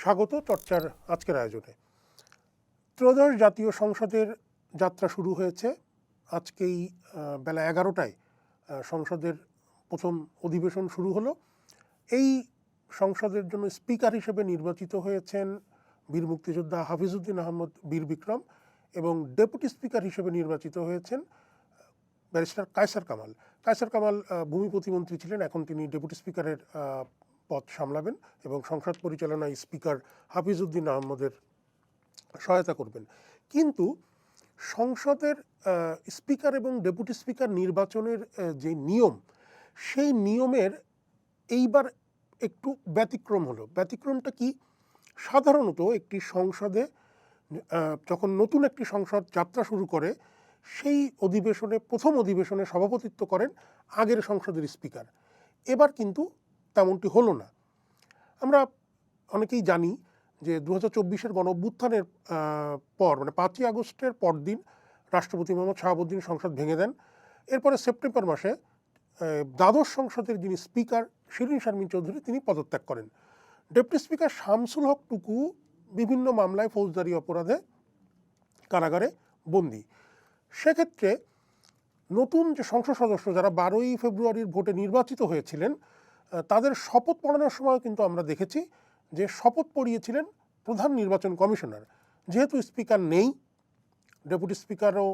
স্বাগত চর্চার আজকের আয়োজনে। ত্রয়োদশ জাতীয় সংসদের যাত্রা শুরু হয়েছে। আজকেই বেলা 11টায় সংসদের প্রথম অধিবেশন শুরু হলো। এই সংসদের জন্য স্পিকার হিসেবে নির্বাচিত হয়েছেন বীর মুক্তিযোদ্ধা হাফিজউদ্দিন আহমদ বীর বিক্রম এবং ডেপুটি স্পিকার হিসেবে নির্বাচিত হয়েছেন ব্যারিস্টার কায়সার কামাল। কায়সার কামাল ভূমি প্রতিমন্ত্রী ছিলেন, এখন তিনি ডেপুটি স্পিকারের পদ সামলাবেন এবং সংসদ পরিচালনায় স্পিকার হাফিজউদ্দিন আহমদের সহায়তা করবেন। কিন্তু সংসদের স্পিকার এবং ডেপুটি স্পিকার নির্বাচনের যে নিয়ম, সেই নিয়মের এইবার একটু ব্যতিক্রম হলো। ব্যতিক্রমটা কি? সাধারণত একটি সংসদে যখন নতুন একটি সংসদ যাত্রা শুরু করে, সেই অধিবেশনে প্রথম অধিবেশনে সভাপতিত্ব করেন আগের সংসদের স্পিকার। এবার কিন্তু তেমনটি হলো না। আমরা অনেকেই জানি যে 2024-এর গণঅভ্যুত্থানের পর, মানে 5ই আগস্টের পরদিন রাষ্ট্রপতি মোহাম্মদ শাহাবুদ্দিন সংসদ ভেঙে দেন। এরপরে সেপ্টেম্বর মাসে দ্বাদশ সংসদের যিনি স্পিকার শিরিন শারমিন চৌধুরী, তিনি পদত্যাগ করেন। ডেপুটি স্পিকার শামসুল হক টুকু বিভিন্ন মামলায় ফৌজদারি অপরাধে কারাগারে বন্দী। সেক্ষেত্রে নতুন যে সংসদ সদস্য যারা 12ই ফেব্রুয়ারির ভোটে নির্বাচিত হয়েছিলেন, তাদের শপথ পড়ানোর সময় কিন্তু আমরা দেখেছি যে শপথ পড়িয়েছিলেন প্রধান নির্বাচন কমিশনার। যেহেতু স্পিকার নেই, ডেপুটি স্পিকারও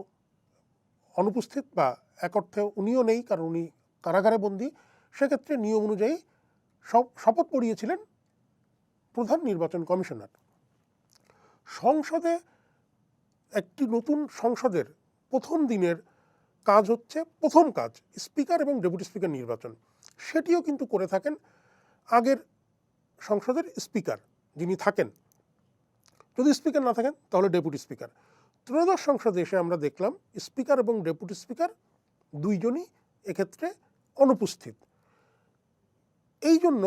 অনুপস্থিত, বা এক অর্থে উনিও নেই কারণ উনি কারাগারে বন্দী, সেক্ষেত্রে নিয়ম অনুযায়ী শপথ পড়িয়েছিলেন প্রধান নির্বাচন কমিশনার। সংসদে একটি নতুন সংসদের প্রথম দিনের কাজ হচ্ছে, প্রথম কাজ স্পিকার এবং ডেপুটি স্পিকার নির্বাচন। সেটিও কিন্তু করে থাকেন আগের সংসদের স্পিকার যিনি থাকেন। যদি স্পিকার না থাকেন তাহলে ডেপুটি স্পিকার। ত্রয়োদশ সংসদে এসে আমরা দেখলাম স্পিকার এবং ডেপুটি স্পিকার দুইজনই এক্ষেত্রে অনুপস্থিত। এই জন্য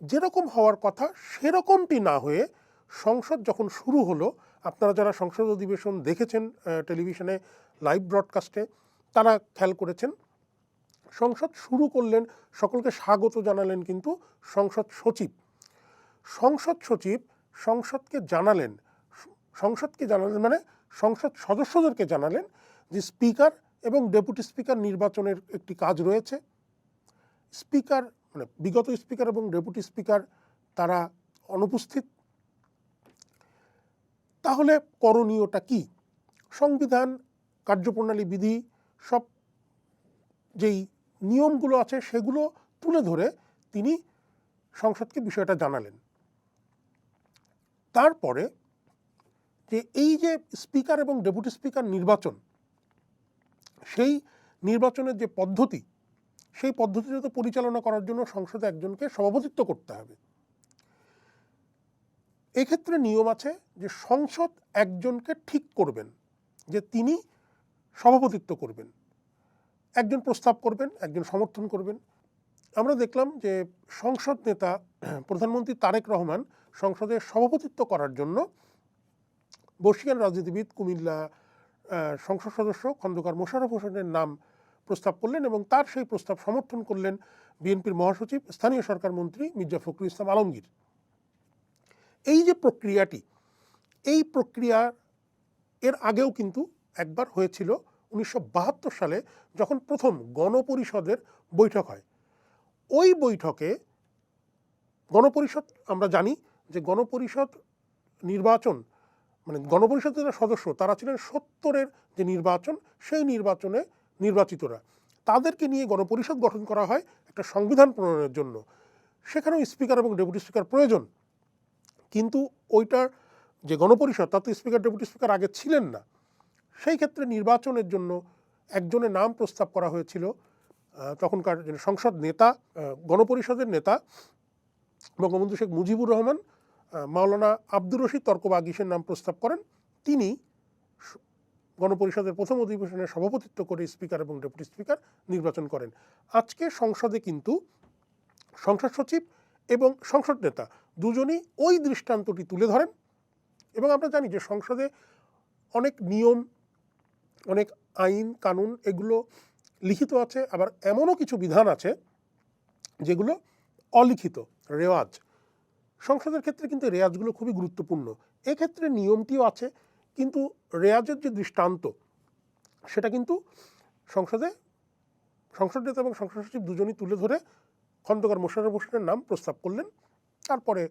যেরকম হওয়ার কথা সেরকমটি না হয়ে সংসদ যখন শুরু হলো, আপনারা যারা সংসদ অধিবেশন দেখেছেন টেলিভিশনে লাইভ ব্রডকাস্টে, তারা খেয়াল করেছেন সংসদ শুরু করলেন, সকলকে স্বাগত জানালেন কিন্তু সংসদ সচিব। সংসদ সচিব সংসদকে জানালেন মানে সংসদ সদস্যদেরকে জানালেন যে স্পিকার এবং ডেপুটি স্পিকার নির্বাচনের একটি কাজ রয়েছে। স্পিকার মানে বিগত স্পিকার এবং ডেপুটি স্পিকার তারা অনুপস্থিত। তাহলে করণীয়টা কি? সংবিধান, কার্যপ্রণালী, বিধি, সব যেই নিয়মগুলো আছে সেগুলো তুলে ধরে তিনি সংসদকে বিষয়টা জানালেন। তারপরে যে এই যে স্পিকার এবং ডেপুটি স্পিকার নির্বাচন, সেই নির্বাচনের যে পদ্ধতি, সেই পদ্ধতিটা তো পরিচালনা করার জন্য সংসদে একজনকে সভাপতিত্ব করতে হবে। এক্ষেত্রে নিয়ম আছে যে সংসদ একজনকে ঠিক করবেন যে তিনি সভাপতিত্ব করবেন। একজন প্রস্তাব করবেন, একজন সমর্থন করবেন। আমরা দেখলাম যে সংসদ নেতা প্রধানমন্ত্রী তারেক রহমান সংসদে সভাপতিত্ব করার জন্য বর্ষিয়ান রাজনীতিবিদ, কুমিল্লা সংসদ সদস্য খন্দকার মোশাররফ হোসেনের নাম প্রস্তাব করলেন এবং তার সেই প্রস্তাব সমর্থন করলেন বিএনপির মহাসচিব, স্থানীয় সরকার মন্ত্রী মির্জা ফখরুল ইসলাম আলমগীর। এই যে প্রক্রিয়াটি, এই প্রক্রিয়া এর আগেও কিন্তু একবার হয়েছিল 1972 সালে, যখন প্রথম গণপরিষদের বৈঠক হয়। ওই বৈঠকে গণপরিষদ, আমরা জানি যে গণপরিষদ নির্বাচন, মানে গণপরিষদের যারা সদস্য তারা ছিলেন 70-এর যে নির্বাচন, সেই নির্বাচনে নির্বাচিতরা, তাদেরকে নিয়ে গণপরিষদ গঠন করা হয় একটা সংবিধান প্রণয়নের জন্য। সেখানেও স্পিকার এবং ডেপুটি স্পিকার প্রয়োজন, কিন্তু ওইটার যে গণপরিষদ তাতে স্পিকার ডেপুটি স্পিকার আগে ছিলেন না। সেই ক্ষেত্রে নির্বাচনের জন্য একজনের নাম প্রস্তাব করা হয়েছিল। তখনকার সংসদ নেতা, গণপরিষদের নেতা বঙ্গবন্ধু শেখ মুজিবুর রহমান মাওলানা আব্দুর রশিদ তর্কবাগীশের নাম প্রস্তাব করেন। তিনি গণপরিষদের প্রথম অধিবেশনে সভাপতিত্ব করে স্পিকার এবং ডেপুটি স্পিকার নির্বাচন করেন। আজকে সংসদে কিন্তু সংসদ সচিব এবং সংসদ নেতা দুজনই ওই দৃষ্টান্তটি তুলে ধরেন। এবং আমরা জানি যে সংসদে অনেক নিয়ম, অনেক আইন কানুন এগুলো লিখিত আছে, আবার এমনও কিছু বিধান আছে যেগুলো অলিখিত রেওয়াজ। সংসদের ক্ষেত্রে কিন্তু রেয়াজগুলো খুবই গুরুত্বপূর্ণ। এক্ষেত্রে নিয়মটিও আছে, কিন্তু রেয়াজের যে দৃষ্টান্ত সেটা কিন্তু সংসদ নেতা এবং সংসদ সচিব দুজনই তুলে ধরে খন্দকার মোশাররফ হোসেনের নাম প্রস্তাব করলেন। তারপরে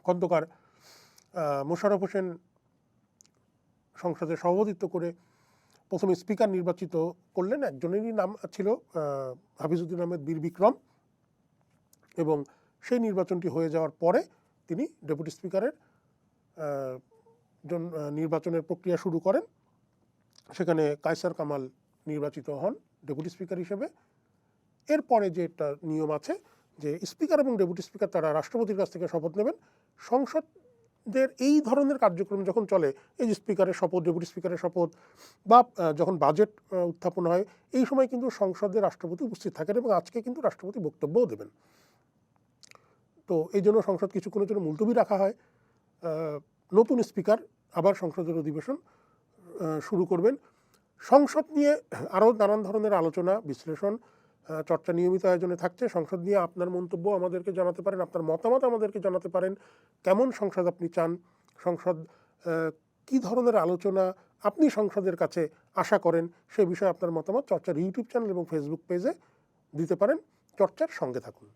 খন্দকার মোশাররফ হোসেন সংসদে সভাপতিত্ব করে প্রথমে স্পিকার নির্বাচিত করলেন। একজনেরই নাম ছিল হাফিজউদ্দিন আহমেদ বীর বিক্রম, এবং সেই নির্বাচনটি হয়ে যাওয়ার পরে তিনি ডেপুটি স্পিকারের নির্বাচনের প্রক্রিয়া শুরু করেন। সেখানে কায়সার কামাল নির্বাচিত হন ডেপুটি স্পিকার হিসেবে। এরপরে যে একটা নিয়ম আছে যে স্পিকার এবং ডেপুটি স্পিকার তারা রাষ্ট্রপতির কাছ থেকে শপথ নেবেন। সংসদের এই ধরনের কার্যক্রম যখন চলে, এই যে স্পিকারের শপথ, ডেপুটি স্পিকারের শপথ, বা যখন বাজেট উত্থাপন হয়, এই সময় কিন্তু সংসদে রাষ্ট্রপতি উপস্থিত থাকেন, এবং আজকে কিন্তু রাষ্ট্রপতি বক্তব্যও দেবেন। তো এই জন্য সংসদ কিছুক্ষণের জন্য মুলতবি রাখা হয়। নতুন স্পিকার আবার সংসদের অধিবেশন শুরু করবেন। সংসদ নিয়ে আরও নানান ধরনের আলোচনা, বিশ্লেষণ, চর্চা নিয়মিত আয়োজনে থাকছে। সংসদ নিয়ে আপনার মন্তব্য আমাদেরকে জানাতে পারেন, আপনার মতামত আমাদেরকে জানাতে পারেন। কেমন সংসদ আপনি চান, সংসদ কী ধরনের আলোচনা আপনি সংসদের কাছে আশা করেন, সে বিষয়ে আপনার মতামত চর্চার ইউটিউব চ্যানেল এবং ফেসবুক পেজে দিতে পারেন। চর্চার সঙ্গে থাকুন।